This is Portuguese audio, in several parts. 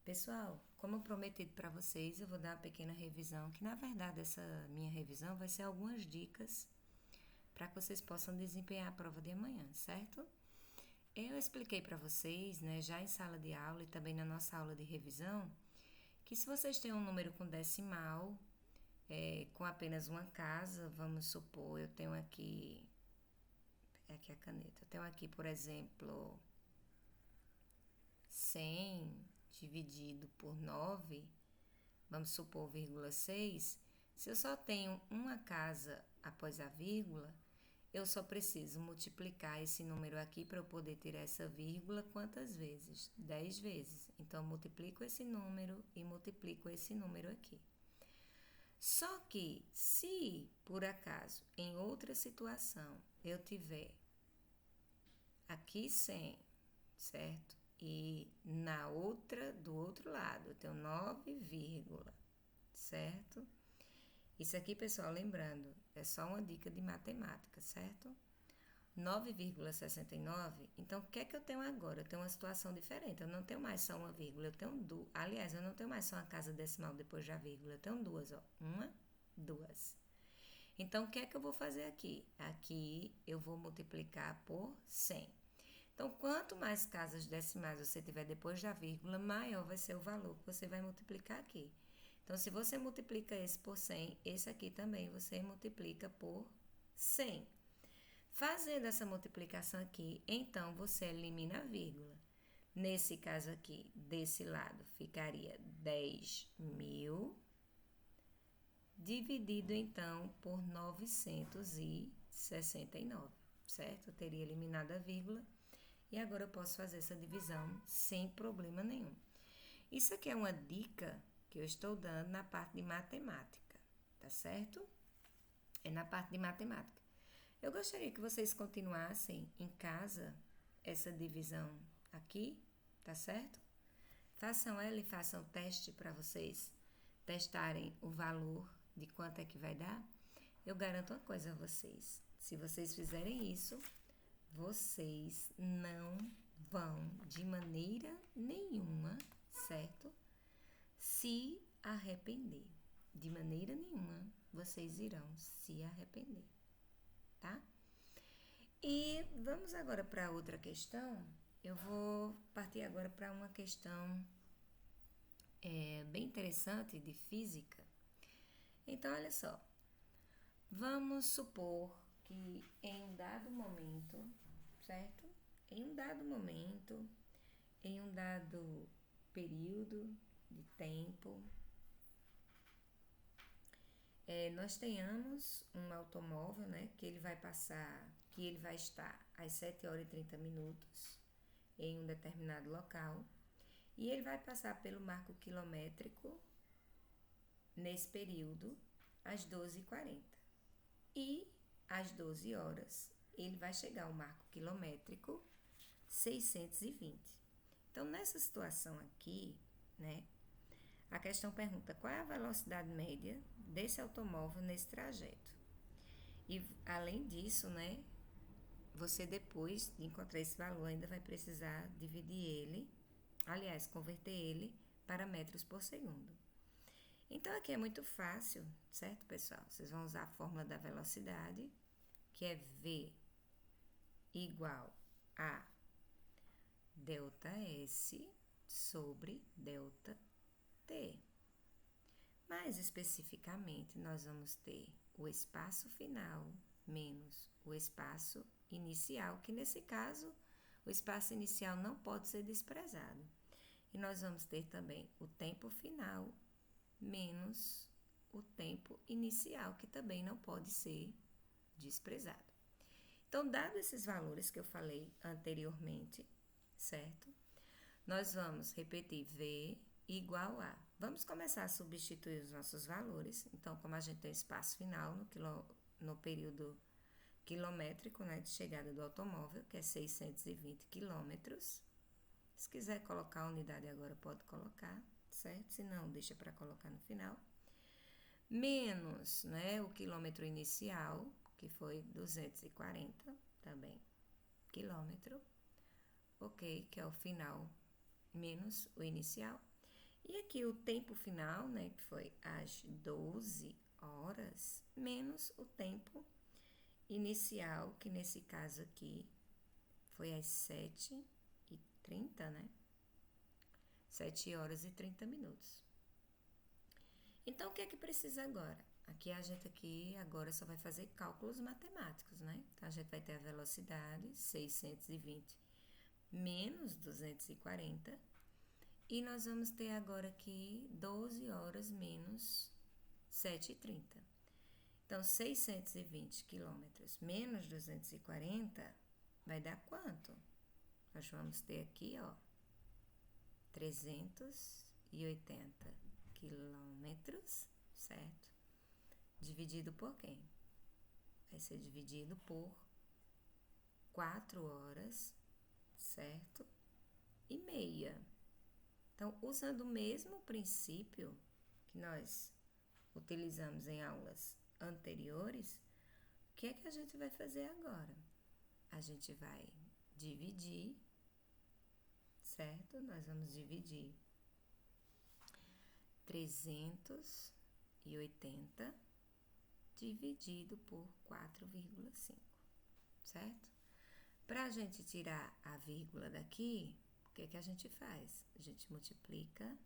Pessoal, como prometido para vocês, eu vou dar uma pequena revisão, que na verdade essa minha revisão vai ser algumas dicas para que vocês possam desempenhar a prova de amanhã, certo? Eu expliquei para vocês, né, já em sala de aula e também na nossa aula de revisão, que se vocês têm um número com decimal, com apenas uma casa, vamos supor, eu tenho aqui, a caneta, eu tenho aqui, por exemplo, 100 dividido por 9, vamos supor, 0,6, se eu só tenho uma casa após a vírgula, eu só preciso multiplicar esse número aqui para eu poder tirar essa vírgula quantas vezes? 10 vezes. Então, eu multiplico esse número e multiplico esse número aqui. Só que, se por acaso, em outra situação, eu tiver aqui 100, certo? E na outra, do outro lado, eu tenho 9, certo? Isso aqui, pessoal, lembrando, é só uma dica de matemática, certo? 9,69, então o que é que eu tenho agora? Eu tenho uma situação diferente, eu não tenho mais só uma vírgula, eu tenho duas. Aliás, eu não tenho mais só uma casa decimal depois da vírgula, eu tenho duas, ó. Uma, duas. Então, o que é que eu vou fazer aqui? Aqui eu vou multiplicar por 100. Então, quanto mais casas decimais você tiver depois da vírgula, maior vai ser o valor que você vai multiplicar aqui. Então, se você multiplica esse por 100, esse aqui também você multiplica por 100. Fazendo essa multiplicação aqui, então você elimina a vírgula. Nesse caso aqui, desse lado, ficaria 10.000 dividido então por 969, certo? Eu teria eliminado a vírgula e agora eu posso fazer essa divisão sem problema nenhum. Isso aqui é uma dica que eu estou dando na parte de matemática, tá certo? É na parte de matemática. Eu gostaria que vocês continuassem em casa essa divisão aqui, tá certo? Façam ela e façam o teste para vocês testarem o valor de quanto é que vai dar. Eu garanto uma coisa a vocês: se vocês fizerem isso, vocês não vão de maneira nenhuma, certo? Se arrepender. De maneira nenhuma vocês irão se arrepender, tá? E vamos agora para outra questão. Eu vou partir agora para uma questão bem interessante de física. Então, olha só. Vamos supor que em um dado momento, certo? Em um dado momento, em um dado período de tempo, nós tenhamos um automóvel, né, que ele vai estar às 7 horas e 30 minutos em um determinado local e ele vai passar pelo marco quilométrico nesse período às 12h40. E às 12 horas ele vai chegar ao marco quilométrico 620. Então, nessa situação aqui, né, a questão pergunta qual é a velocidade média desse automóvel nesse trajeto. E além disso, né, você depois de encontrar esse valor ainda vai precisar dividir ele, aliás, converter ele para metros por segundo. Então aqui é muito fácil, certo, pessoal? Vocês vão usar a fórmula da velocidade, que é V igual a delta S sobre delta T. Mais especificamente, nós vamos ter o espaço final menos o espaço inicial, que nesse caso, o espaço inicial não pode ser desprezado. E nós vamos ter também o tempo final menos o tempo inicial, que também não pode ser desprezado. Então, dado esses valores que eu falei anteriormente, certo? Nós vamos repetir V igual a... Vamos começar a substituir os nossos valores. Então, como a gente tem espaço final no período quilométrico, né, de chegada do automóvel, que é 620 quilômetros. Se quiser colocar a unidade agora, pode colocar, certo? Se não, deixa para colocar no final. Menos, né, o quilômetro inicial, que foi 240 também, quilômetro, ok, que é o final, menos o inicial. E aqui o tempo final, né, que foi às 12 horas, menos o tempo inicial, que nesse caso aqui foi às 7h30, né? 7 horas e 30 minutos. Então, o que é que precisa agora? Aqui agora só vai fazer cálculos matemáticos, né? Então, a gente vai ter a velocidade 620 menos 240 e nós vamos ter agora aqui 12 horas menos 7h30. Então, 620 quilômetros menos 240 vai dar quanto? Nós vamos ter aqui, ó, 380 quilômetros, certo? Dividido por quem? Vai ser dividido por 4 horas, certo? E meia. Então, usando o mesmo princípio que nós utilizamos em aulas anteriores, o que é que a gente vai fazer agora? A gente vai dividir, certo? Nós vamos dividir 380 dividido por 4,5, certo? Para a gente tirar a vírgula daqui, o que é que a gente faz? A gente multiplica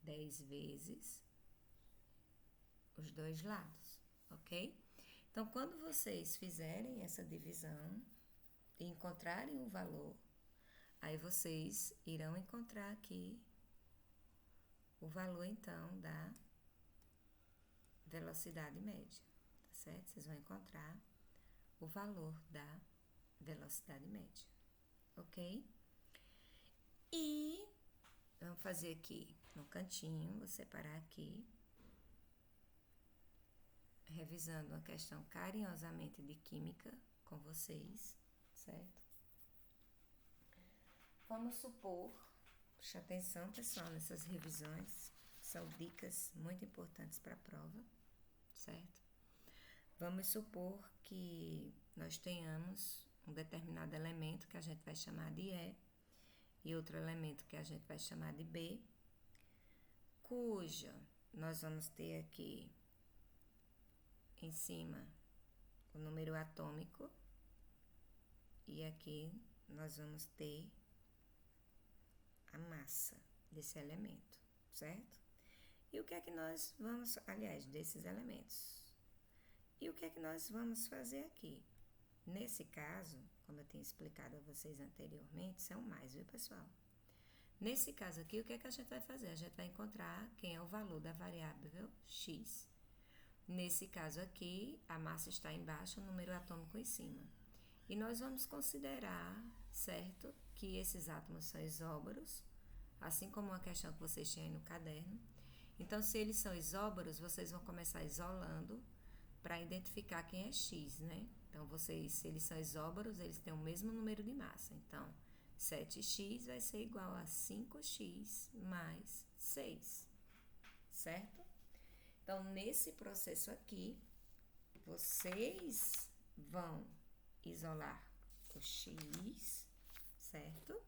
10 vezes os dois lados, ok? Então, quando vocês fizerem essa divisão e encontrarem o valor, aí vocês irão encontrar aqui o valor, então, da velocidade média, tá certo? Vocês vão encontrar o valor da velocidade média, ok? E vamos fazer aqui no cantinho, vou separar aqui, revisando uma questão carinhosamente de química com vocês, certo? Vamos supor, preste atenção, pessoal, nessas revisões, são dicas muito importantes para a prova, certo? Vamos supor que nós tenhamos um determinado elemento que a gente vai chamar de E e outro elemento que a gente vai chamar de B, cuja nós vamos ter aqui em cima o número atômico e aqui nós vamos ter a massa desse elemento, certo? E o que é que nós vamos, aliás, desses elementos? E o que é que nós vamos fazer aqui? Nesse caso, como eu tinha explicado a vocês anteriormente, são mais, viu, pessoal? Nesse caso aqui, o que é que a gente vai fazer? A gente vai encontrar quem é o valor da variável x. Nesse caso aqui, a massa está embaixo, o número atômico em cima. E nós vamos considerar, certo, que esses átomos são isóbaros, assim como uma questão que vocês tinham aí no caderno. Então, se eles são isóbaros, vocês vão começar isolando para identificar quem é x, né? Então, se eles são isóbaros, eles têm o mesmo número de massa. Então, 7x vai ser igual a 5x mais 6, certo? Então, nesse processo aqui, vocês vão isolar o x, certo?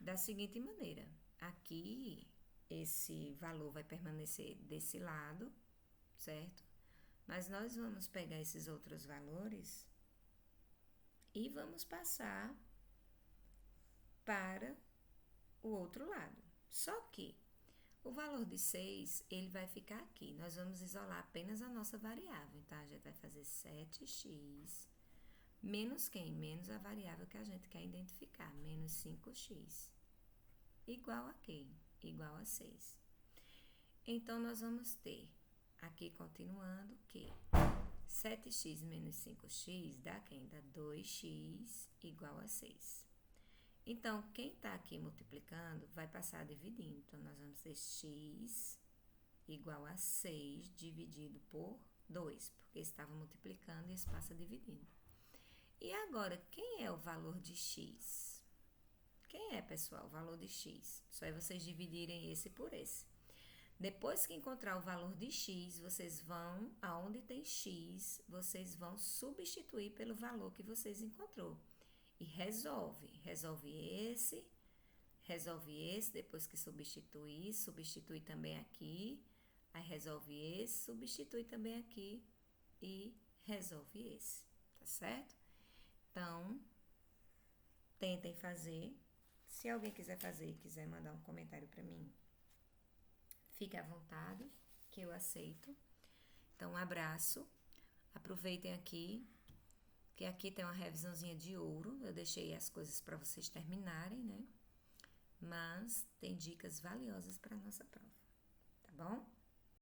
Da seguinte maneira, aqui esse valor vai permanecer desse lado, certo? Mas nós vamos pegar esses outros valores e vamos passar para o outro lado. Só que o valor de 6, ele vai ficar aqui. Nós vamos isolar apenas a nossa variável. Então, a gente vai fazer 7x menos quem? Menos a variável que a gente quer identificar, menos 5x. Igual a quem? Igual a 6. Então, nós vamos ter, aqui continuando, que 7x menos 5x dá quem? Dá 2x igual a 6. Então, quem está aqui multiplicando vai passar dividindo. Então, nós vamos ter x igual a 6 dividido por 2, porque estava multiplicando e esse passa dividindo. E agora, quem é o valor de x? Quem é, pessoal, o valor de x? Só é vocês dividirem esse por esse. Depois que encontrar o valor de x, vocês vão, aonde tem x, vocês vão substituir pelo valor que vocês encontrou. E resolve esse, resolve esse, depois que substitui também aqui, aí resolve esse, substitui também aqui e resolve esse, tá certo? Então, tentem fazer. Se alguém quiser fazer e quiser mandar um comentário para mim, fique à vontade, que eu aceito. Então, um abraço. Aproveitem aqui, que aqui tem uma revisãozinha de ouro. Eu deixei as coisas para vocês terminarem, né? Mas tem dicas valiosas para nossa prova, tá bom?